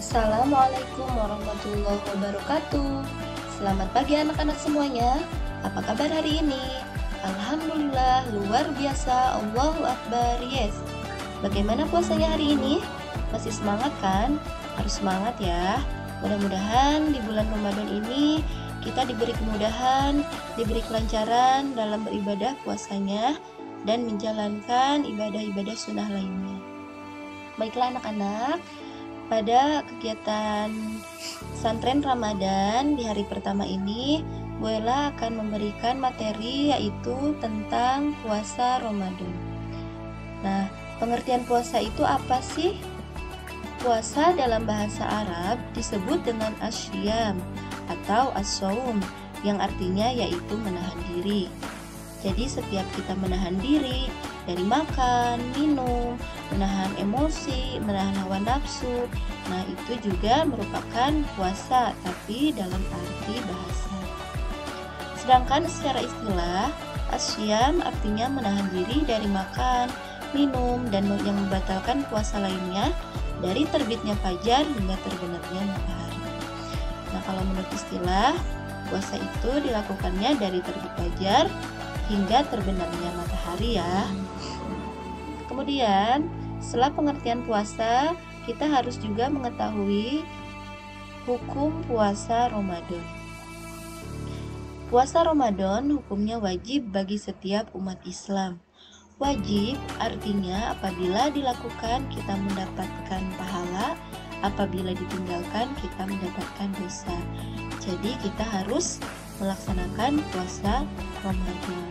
Assalamualaikum warahmatullahi wabarakatuh. Selamat pagi anak-anak semuanya. Apa kabar hari ini? Alhamdulillah, luar biasa. Allahu Akbar. Yes. Bagaimana puasanya hari ini? Masih semangat kan? Harus semangat ya. Mudah-mudahan di bulan Ramadan ini kita diberi kemudahan, diberi kelancaran dalam beribadah puasanya dan menjalankan ibadah-ibadah sunnah lainnya. Baiklah anak-anak, pada kegiatan pesantren Ramadan di hari pertama ini, Bu Ella akan memberikan materi yaitu tentang puasa Ramadan. Nah, pengertian puasa itu apa sih? Puasa dalam bahasa Arab disebut dengan asyam atau as-shaum, yang artinya yaitu menahan diri. Jadi setiap kita menahan diri dari makan, minum, menahan emosi, menahan hawa nafsu, nah itu juga merupakan puasa, tapi dalam arti bahasa. Sedangkan secara istilah, asyam artinya menahan diri dari makan, minum, dan yang membatalkan puasa lainnya dari terbitnya fajar hingga terbenamnya matahari. Nah, kalau menurut istilah, puasa itu dilakukannya dari terbit fajar hingga terbenamnya matahari ya. Kemudian, setelah pengertian puasa, kita harus juga mengetahui hukum puasa Ramadan. Puasa Ramadan hukumnya wajib bagi setiap umat Islam. Wajib artinya apabila dilakukan kita mendapatkan pahala, apabila ditinggalkan kita mendapatkan dosa. Jadi kita harus melaksanakan puasa Ramadan.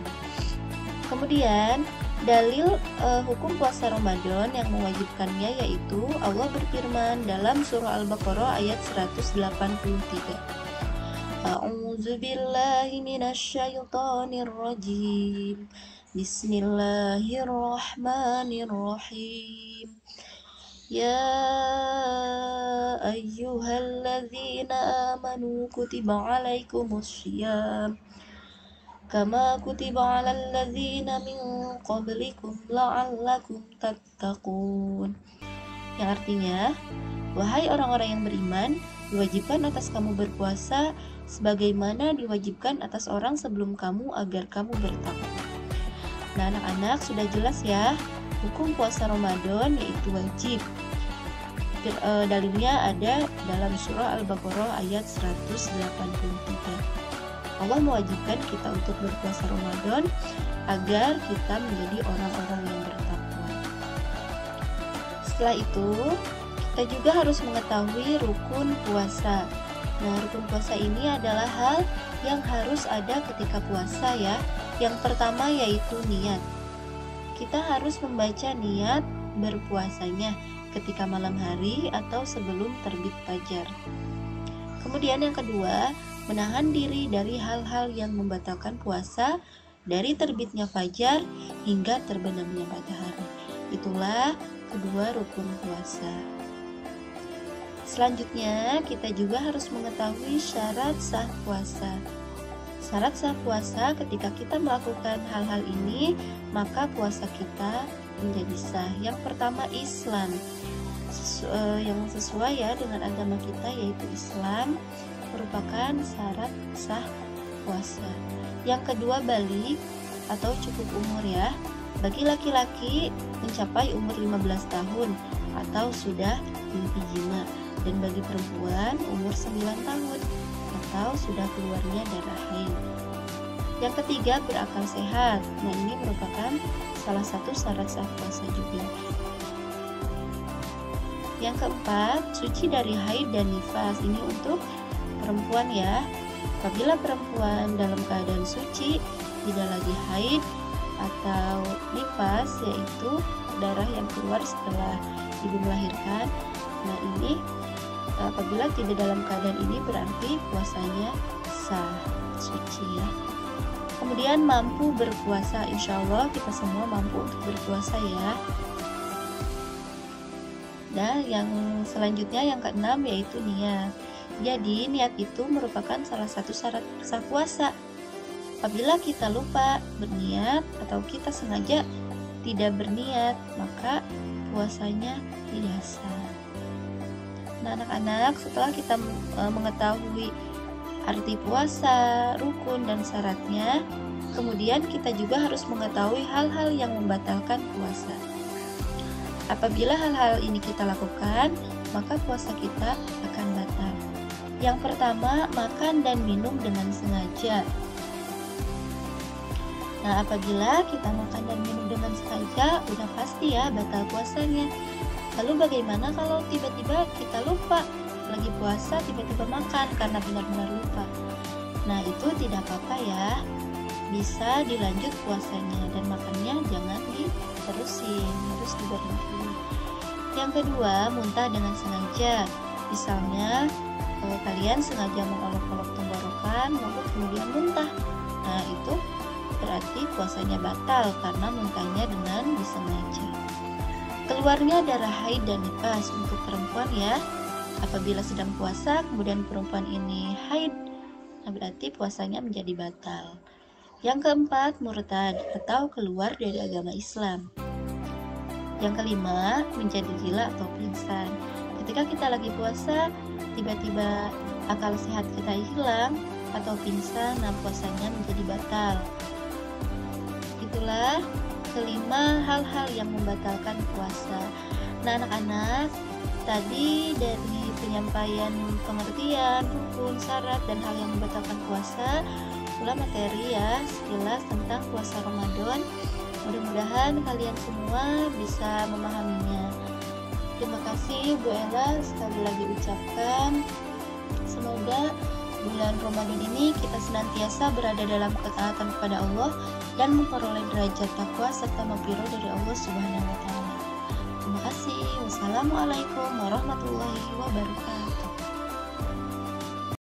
Kemudian dalil hukum puasa Ramadan yang mewajibkannya yaitu Allah berfirman dalam surah Al-Baqarah ayat 183. A'udzubillahi minasyaitonir rajim. Bismillahirrahmanirrahim. Ya ayyuhalladzina amanu kutiba alaikumussyiyam kama kutiba alal ladzina min qablikum la'allakum tattaqun. Yang artinya, wahai orang-orang yang beriman, diwajibkan atas kamu berpuasa sebagaimana diwajibkan atas orang sebelum kamu agar kamu bertakwa. Nah, anak-anak sudah jelas ya, hukum puasa Ramadan yaitu wajib. Dalilnya ada dalam surah Al-Baqarah ayat 183. Allah mewajibkan kita untuk berpuasa Ramadan agar kita menjadi orang-orang yang bertakwa. Setelah itu, kita juga harus mengetahui rukun puasa. Nah, rukun puasa ini adalah hal yang harus ada ketika puasa ya. Yang pertama yaitu niat. Kita harus membaca niat berpuasanya ketika malam hari atau sebelum terbit fajar. Kemudian yang kedua, menahan diri dari hal-hal yang membatalkan puasa dari terbitnya fajar hingga terbenamnya matahari. Itulah kedua rukun puasa. Selanjutnya, kita juga harus mengetahui syarat sah puasa. Syarat sah puasa ketika kita melakukan hal-hal ini, maka puasa kita menjadi sah. Yang pertama Islam, yang sesuai ya dengan agama kita yaitu Islam, merupakan syarat sah puasa. Yang kedua balik atau cukup umur ya. Bagi laki-laki mencapai umur 15 tahun atau sudah mimpi jima, dan bagi perempuan umur 9 tahun atau sudah keluarnya darah haid. Yang ketiga berakal sehat. Nah, ini merupakan salah satu syarat sah puasa juga. Yang keempat, suci dari haid dan nifas. Ini untuk perempuan ya. Apabila perempuan dalam keadaan suci, tidak lagi haid atau nifas, yaitu darah yang keluar setelah ibu melahirkan. Nah, ini apabila tidak dalam keadaan ini berarti puasanya sah, suci ya. Kemudian mampu berpuasa. Insya Allah kita semua mampu untuk berpuasa ya. Nah, yang selanjutnya yang keenam yaitu niat. Jadi niat itu merupakan salah satu syarat sah puasa. Apabila kita lupa berniat atau kita sengaja tidak berniat, maka puasanya tidak sah. Nah, anak-anak, setelah kita mengetahui arti puasa, rukun, dan syaratnya, kemudian kita juga harus mengetahui hal-hal yang membatalkan puasa. Apabila hal-hal ini kita lakukan, maka puasa kita akan batal. Yang pertama, makan dan minum dengan sengaja. Nah, apabila kita makan dan minum dengan sengaja, udah pasti ya batal puasanya. Lalu bagaimana kalau tiba-tiba kita lupa lagi puasa, tiba-tiba makan karena benar-benar lupa? Nah, itu tidak apa-apa ya. Bisa dilanjut puasanya dan makannya jangan diterusin, harus diberhenti. Yang kedua, muntah dengan sengaja. Misalnya, kalau kalian sengaja mengolok-olok tenggorokan, lalu kemudian muntah. Nah, itu berarti puasanya batal karena muntahnya dengan disengaja. Keluarnya darah haid dan nifas untuk perempuan ya. Apabila sedang puasa, kemudian perempuan ini haid, nah berarti puasanya menjadi batal. Yang keempat, murtad atau keluar dari agama Islam. Yang kelima, menjadi gila atau pingsan. Ketika kita lagi puasa, tiba-tiba akal sehat kita hilang atau pingsan, nah puasanya menjadi batal. Itulah kelima hal-hal yang membatalkan puasa. Nah, anak-anak, tadi dari penyampaian pengertian, rukun, syarat, dan hal yang membatalkan puasa, pula materi ya sekilas tentang puasa Ramadan. Mudah-mudahan kalian semua bisa memahaminya. Terima kasih Bu Ella, sekali lagi ucapkan semoga bulan Ramadan ini kita senantiasa berada dalam ketaatan kepada Allah dan memperoleh derajat takwa serta maghfirah dari Allah Subhanahu wa taala. Terima kasih. Wassalamualaikum warahmatullahi wabarakatuh.